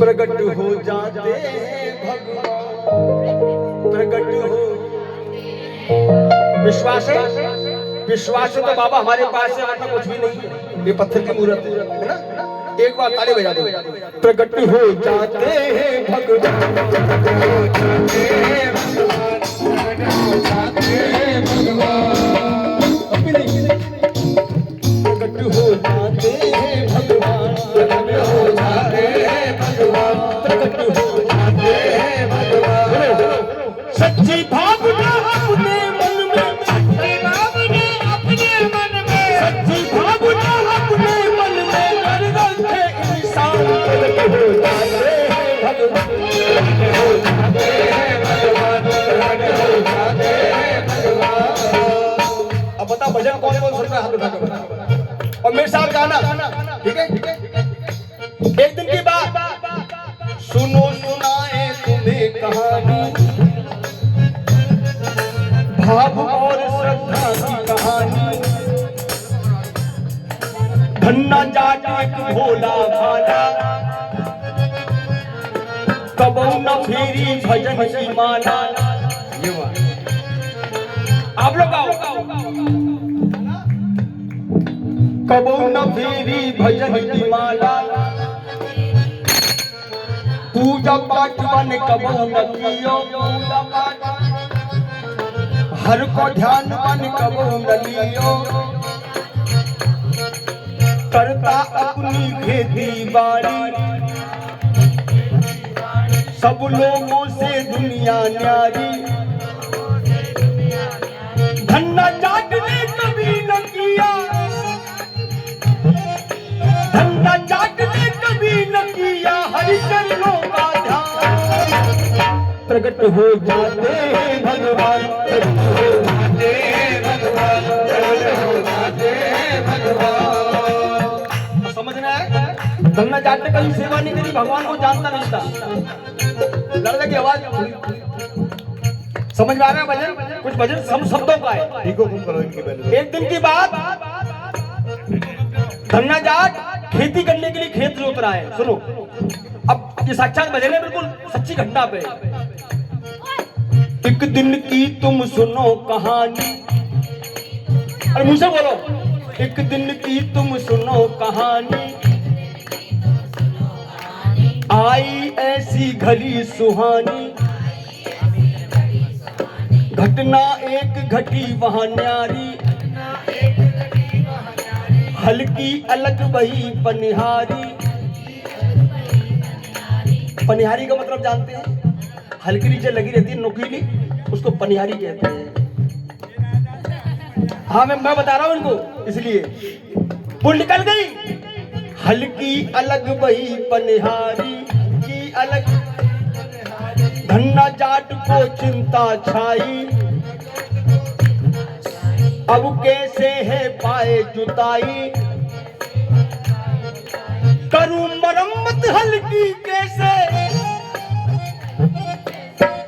प्रकट हो जाते भगवान, प्रकट हो। विश्वास है, विश्वास है तो बाबा हमारे पास है, वरना कुछ भी नहीं है, ये पत्थर की मूर्त है ना। एक बार ताली बजा दो। प्रकट हो जाते हैं भगवान, प्रकट हो जाते हैं भगवान, प्रकट हो जाते हैं भगवान, प्रकट हो जाते हैं भगवान, प्रकट हो जाते हैं भगवान, प्रकट हो जाते हैं भगवान। सच्ची भावना अपने मन में, सच्ची भावना अपने मन में, सच्ची भावना अपने मन में कर रखे इंसान। प्रकट हो जाते हैं भगवान, प्रकट हो जाते हैं भगवान, प्रकट हो जाते हैं भगवान। अब बता भजन कौन कौन सुन रहा है, हाथ उठा के बता। और मेरे साथ गाना, ठीक है? एक दिन की बात, सुनो सुनाए तुम्हें कहानी, भाव और श्रद्धा की कहानी। धन्ना जाट एक भोला भाला, कबो न फेरी भजन की माला। ये बात आप लोग आओ। कबो न फेरी भजन की माला, पूजा पाठ बन कबो न कियो, पूजा पाठ हर को ध्यान बन कबो न लियो। करता अपनी खेती बाड़ी, सब लोगों से दुनिया न्यारी। धन्ना जाट ने कभी न किया, धन्ना जाट ने कभी न किया हरि चरणों का ध्यान। प्रकट हो जाते हैं भगवान, प्रकट हो जाते हैं भगवान, प्रकट हो जाते हैं भगवान। समझना है, धन्ना जाट ने कभी सेवा नहीं करी, भगवान को जानता नहीं था। लड़का की आवाज समझ में आ रहा है? भजन कुछ भजन शब्दों का है। एक दिन की बात, धन्ना जाट खेती करने के लिए खेत जोत रहा है। सुनो, अब ये साक्षात भजन है, बिल्कुल सच्ची घटना पे। एक दिन की तुम सुनो कहानी, अरे मुझसे बोलो। एक दिन की तुम सुनो कहानी, आई ऐसी घड़ी सुहानी। घटना एक घटी वहां न्यारी, हल्की अलग वही पनिहारी। पनिहारी का मतलब जानते हैं? हल्की नीचे लगी रहती है, नोकीली, उसको पनिहारी कहते हैं। हाँ मैं बता रहा हूं इनको, इसलिए वो निकल गई। हल्की अलग वही पनिहारी की अलग। धन्ना जाट को चिंता छाई, अब कैसे है पाए जुताई। करूं मरम्मत हल्की कैसे,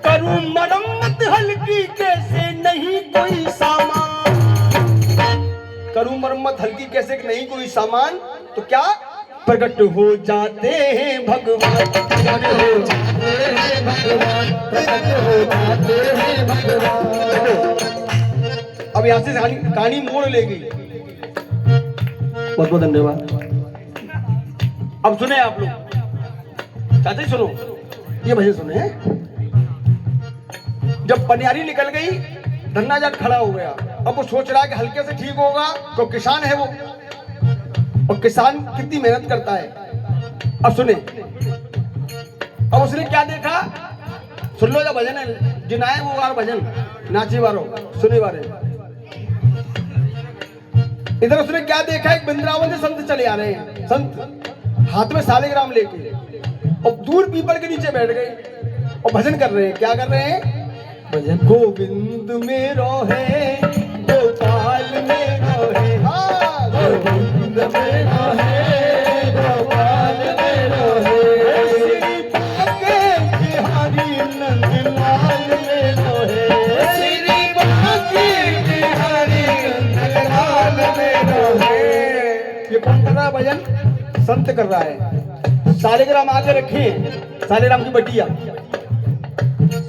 करूं मरम्मत हल्की कैसे, नहीं कोई सामान। करूं मरम्मत हल्की कैसे, नहीं कोई सामान। तो क्या? प्रकट हो जाते हैं भगवान, प्रकट हो जाते हैं भगवान, प्रकट हो जाते हैं भगवान। अब यहां से कहानी मोड़ ले गई। बहुत बहुत धन्यवाद। अब सुने आप लोग, चाहते सुनो, ये भजन सुने। जब पनियारी निकल गई, धन्ना जाट खड़ा हो गया। अब वो सोच रहा है कि हल्के से ठीक होगा, तो किसान है वो, और किसान कितनी मेहनत करता है। अब सुने, अब उसने क्या देखा, सुन लो। जो भजन है, जिनाए वो वार भजन, नाची वारो, सुने वारे। इधर उसने क्या देखा, एक वृंदावन से संत चले आ रहे हैं। संत हाथ में सालिग्राम लेके, और दूर पीपल के नीचे बैठ गए और भजन कर रहे हैं। क्या कर रहे हैं? भजन। गोविंद मेरो है, गोपाल मेरो है, हाँ गोविंद मेरो है, गोपाल मेरो है। श्री बाके बिहारी नंदलाल मेरो है, श्री बाके बिहारी नंदलाल मेरो है। ये कौन कर रहा है भजन? संत कर रहा है। सालिग्राम आगे रखे, सालिग्राम की बटिया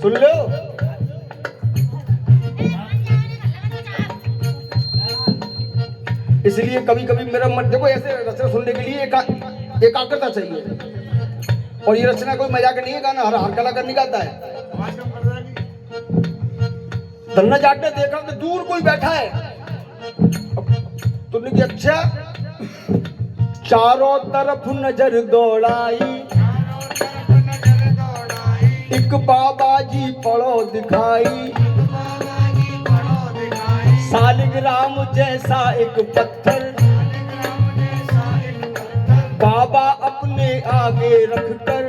सुन लो। इसलिए कभी कभी मेरा मन देखो, ऐसे रचना सुनने के लिए एकाग्रता चाहिए। और ये रचना कोई मजाक नहीं है, गाना हर कलाकार नहीं गाता है। धन्ना जाट ने देखा कि दूर कोई बैठा है, तुमने की अच्छा चारों तरफ नजर दौड़ाई, एक बाबा जी पड़ो दिखाई, सालिग्राम जैसा एक पत्थर बाबा अपने आगे रखकर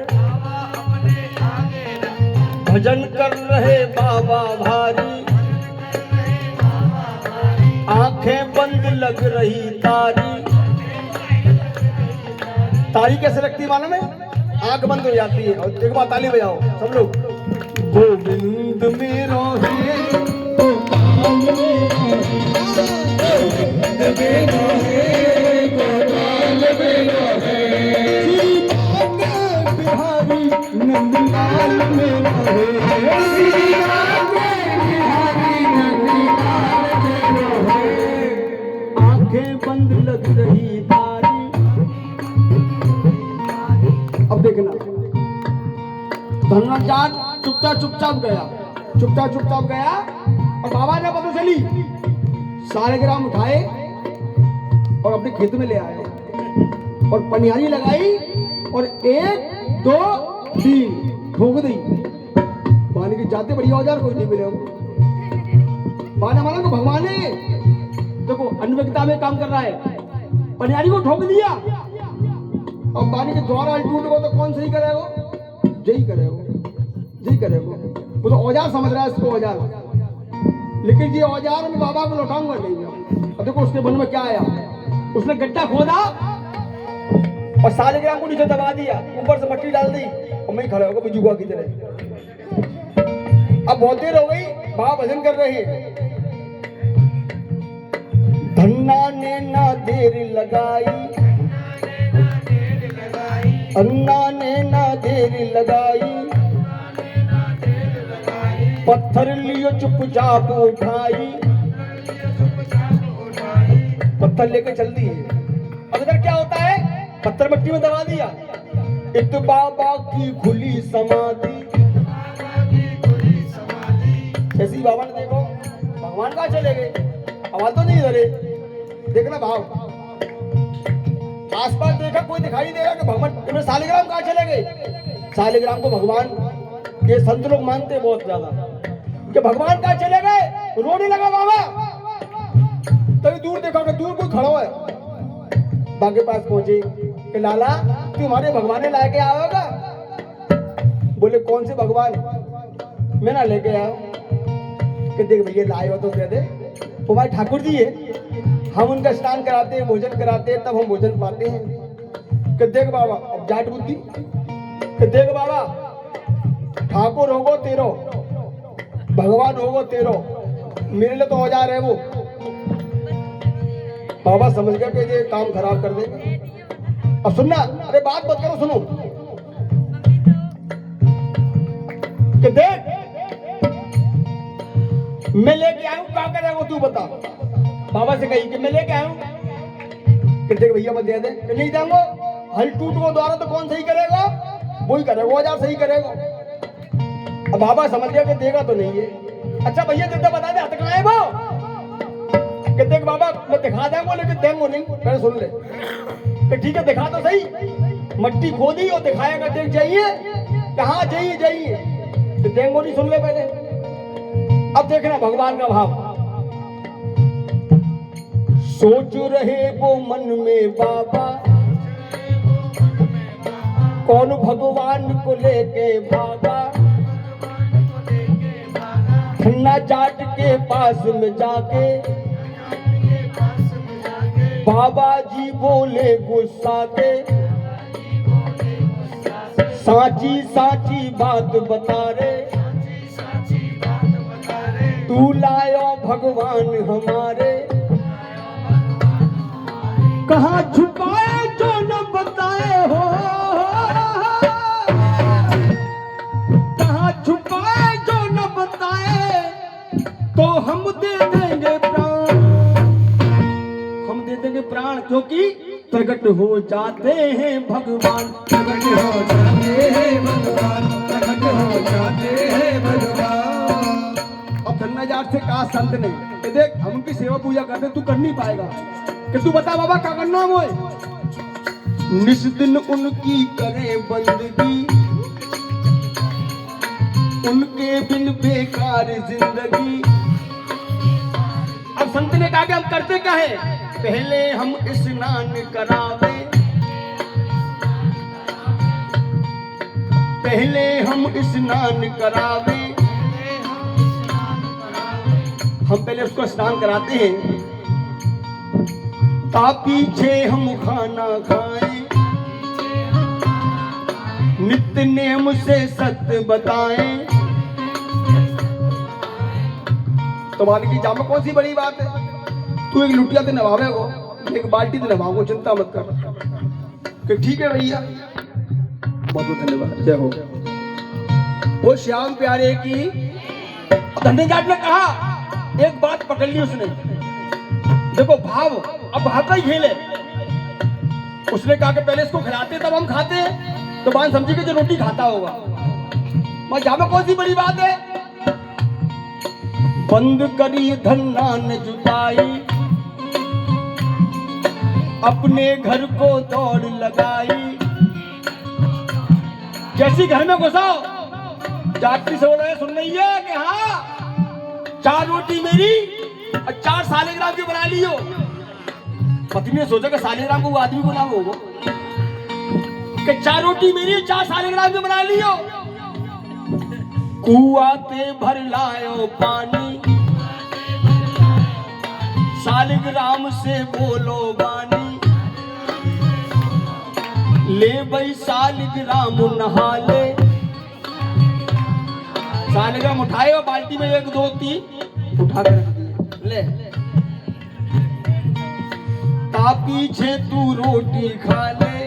भजन कर रहे बाबा भारी, आंखें बंद लग रही तारी। तारी कैसे लगती है मालूम है? आंख बंद हो जाती है। और एक बार ताली बजाओ सब लोग। गोविंद मेरो है गोपाल मेरो है, गोपाल मेरो है, सीता के बिहारी नंदलाल मेरो है, सीता के बिहारी नंदलाल मेरो है, आंखें बंद लग रही तारी। अब देखना, धन्ना जाट चुपचाप गया और बाबा ने पता चली, सालिग्राम उठाए और अपने खेत में ले आए और पनियारी लगाई और 1 2 3 ठोक दी। पानी के जाते बढ़िया औजार कोई नहीं मिले। पानी माना को भगवान ने देखो अन्वेकता में काम कर रहा है, पनियारी को ठोक दिया और पानी के द्वारा टूट गो तो कौन सही करेगा? यही करेगा। वो तो औजार समझ रहा है इसको औजार, लेकिन ये औजार में बाबा को लौटाऊंगा नहीं। अब देखो उसके मन में क्या आया, उसने गड्ढा खोदा और सालिग्राम को नीचे दबा दिया, ऊपर से मट्टी डाल दी और मैं खड़ा होगा बिजुआ की तरह। अब बहुत देर हो गई, बाबा भजन कर रहे हैं। धन्ना ने ना देर लगाई, अन्ना ने ना देर लगाई, पत्थर लियो चुपचाप उठाई, पत्थर लेके चल दिए। अब इधर क्या होता है, पत्थर मिट्टी में दबा दिया, इत बाबा की खुली समाधि। ऐसी बाबा ने देखो भगवान कहाँ चले गए, आवाज तो नहीं धरे। देखना भाव, आसपास देखा कोई दिखाई दे रहा कि भगवान, सालिग्राम कहाँ चले गए? सालिग्राम को भगवान ये संत लोग मानते बहुत ज्यादा कि भगवान कहाँ चले गए। रोने लगा बाबा, तभी दूर देखा कि दूर कोई खड़ा है। बाबा के पास पहुंचे कि लाला तुम्हारे भगवान ने लाके आया होगा। बोले कौन से भगवान? मैं ना लेके आया। कि देख भैया लाए हो तो दे दे, तुम्हारे ठाकुर जी है, हम उनका स्नान कराते हैं, भोजन कराते हैं, तब हम भोजन पाते हैं। कि देख बाबा, अब जाट बुद्धि, कि देख बाबा ठाकुर होगो तेरो, भगवान होगो तेरो, मेरे लिए तो औजार है वो। बाबा समझ गया कि ये काम खराब कर देगा। अब सुनना, अरे बात मत करो, सुनो। कि देख मैं लेके आऊं, क्या करेगा तू बता। बाबा से कही कि मैं लेके आऊं। कि देख भैया मत दे दे। कि नहीं देंगे, हल टूट को द्वारा तो कौन सही करेगा? वही करेगा, औजार सही करेगा। अब बाबा समझ गया कि देगा तो नहीं है। अच्छा भैया जब बता दे हाथ कहाँ है वो? कि देख बाबा मैं दिखा देंगे, लेकिन देंगे नहीं। पहले सुन ले कि ठीक है दिखा तो सही। मट्टी खोदी और दिखाएगा, देख जाइए कहाँ जाइए तो देंगे नहीं। सुन ले पहले। अब देखना भगवान का भाव, सोच रहे वो मन में बाबा, कौन भगवान को लेके भागा। धन्ना जाट के पास में जाके बाबा जी बोले गुस्सा के, साची साची बात बता रे, तू लायो भगवान हमारे, कहाँ छुपाए जो न बताए हो। प्रकट हो जाते हैं भगवान, प्रकट हो जाते हैं भगवान, प्रकट हो जाते हैं भगवान। अब धन्ना जाट से कहा संत ने कि देख हम उनकी सेवा पूजा करते तू कर नहीं पाएगा, कि तू बता बाबा क्या करना है मोए। निस दिन उनकी करे बंदगी, उनके बिन बेकार जिंदगी। अब संत ने कहा कि हम करते क्या है, पहले हम स्नान करावे, पहले हम स्नान करावे, हम पहले उसको स्नान कराते हैं, ता पीछे हम खाना खाएं, नित्य नेम से सत्य बताएं। तो मान की जामा कौन सी बड़ी बात है, तू एक लुटिया तो नवावे को, एक बाल्टी तो नवाओ, चिंता मत कर। कि ठीक है भैया, बहुत बहुत धन्यवाद, जय हो। वो श्याम प्यारे की धन्य जाट ने कहा, एक बात पकड़ ली उसने, देखो भाव, अब भाव का ही खेल है। उसने कहा कि पहले इसको खिलाते तब हम खाते हैं, तो बात समझी कि जो रोटी खाता होगा। मैं जामा कौन सी बड़ी बात है, बंद करी धन्ना ने जुटाई, अपने घर को दौड़ लगाई। जैसी घर में घुसा जाटरी से बोला सुन रही है कि हाँ 4 रोटी मेरी और 4 सालेग्राम की बना लियो। पत्नी ने सोचा कि सालेग्राम को वो आदमी को नाम होगा कि 4 रोटी मेरी 4 सालेग्राम की बना लियो। कुआते भर लायो पानी, सालिग्राम से बोलो बानी, ले भाई सालिग्राम नहा ले। सालिग्राम उठाए और बाल्टी में 1 2 3 उठा कर रख दिए, ले ता पीछे तू रोटी खा ले।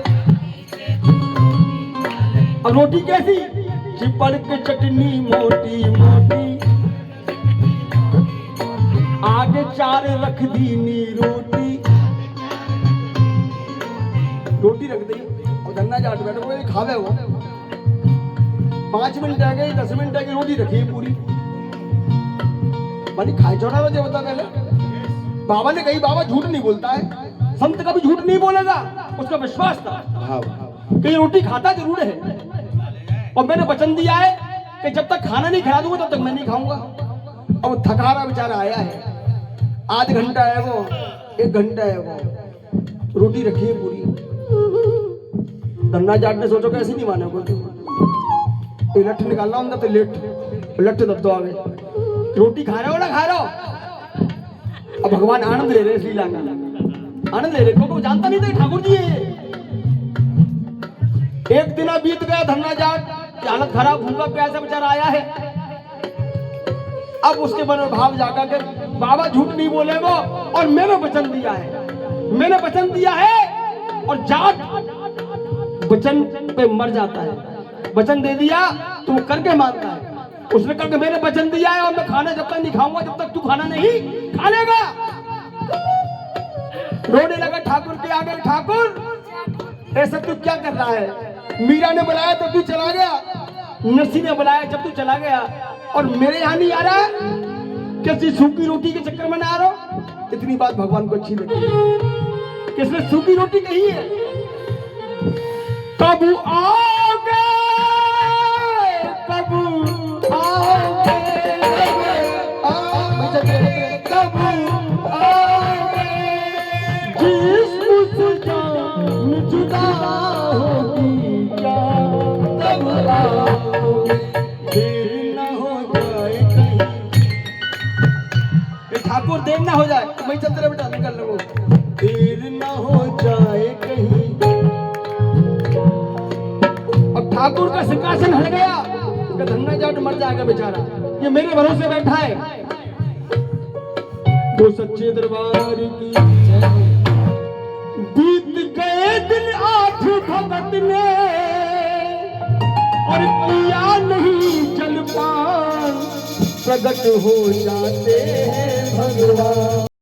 अब रोटी कैसी, चिपड़ के चटनी मोटी मोटी, आगे 4 रख दी नी रोटी, रोटी रख दी। और धन्ना जाट बैठे कोई खावे वो 5 मिनट आ गए 10 मिनट आ गए, रोटी रखी है पूरी। मानी खाए छोड़ा मुझे बता पहले। बाबा ने कही, बाबा झूठ नहीं बोलता है, संत कभी झूठ नहीं बोलेगा, उसका विश्वास था कि ये रोटी खाता जरूर है। और मैंने वचन दिया है कि जब तक खाना नहीं खिला दूंगा तब तक मैं नहीं खाऊंगा। अब थका रहा बेचारा आया है, आध घंटा है वो, 1 घंटा है वो, रोटी रखी है पूरी। धन्ना जाट ने सोचो कैसे नहीं माने को, लठ निकालना होगा तो लठ दब दो आगे, रोटी खा रहे हो ना खा रहे हो। अब भगवान आनंद ले रहे इस लीला का, आनंद ले रहे, क्योंकि जानता नहीं था ठाकुर जी है। एक दिन बीत गया, धन्ना जाट की हालत खराब, भूखा प्यासा बेचारा आया है। अब उसके मन में भाव जागा कि बाबा झूठ नहीं बोलेगा और मैंने वचन दिया है, मैंने वचन दिया है। और जाट वचन पे मर जाता है, वचन दे दिया तो वो करके मानता है। उसने कहा कि मैंने वचन दिया है और मैं खाना जब तक नहीं खाऊंगा जब तक तू खाना नहीं खा लेगा। रोने लगा ठाकुर के आगे, ठाकुर ऐसा तू क्या कर रहा है, मीरा ने बुलाया तब तू चला गया, नरसी ने बुलाया जब तू चला गया, और मेरे यहाँ नहीं आ रहा है, कैसी सूखी रोटी के चक्कर में ना आ रहा हो। इतनी बात भगवान को अच्छी लगी, किसने सूखी रोटी कही है। कब आओगे, कब आओगे, कब आओगे, जिस जान जुदा होगी क्या, कब आओगे, देर ना हो जाए कहीं। ठाकुर देर ना हो जाए, मैं चलते रहे बेटा, निकल लो, देर ना हो जाए कहीं। अब ठाकुर का सिंहासन हट गया कि धन्ना जाट मर जाएगा बेचारा, ये मेरे भरोसे बैठा है। वो सच्चे दरबार की बीत गए दिन 8 भगत ने और किया नहीं जलपान, प्रकट हो जाते हैं भगवान।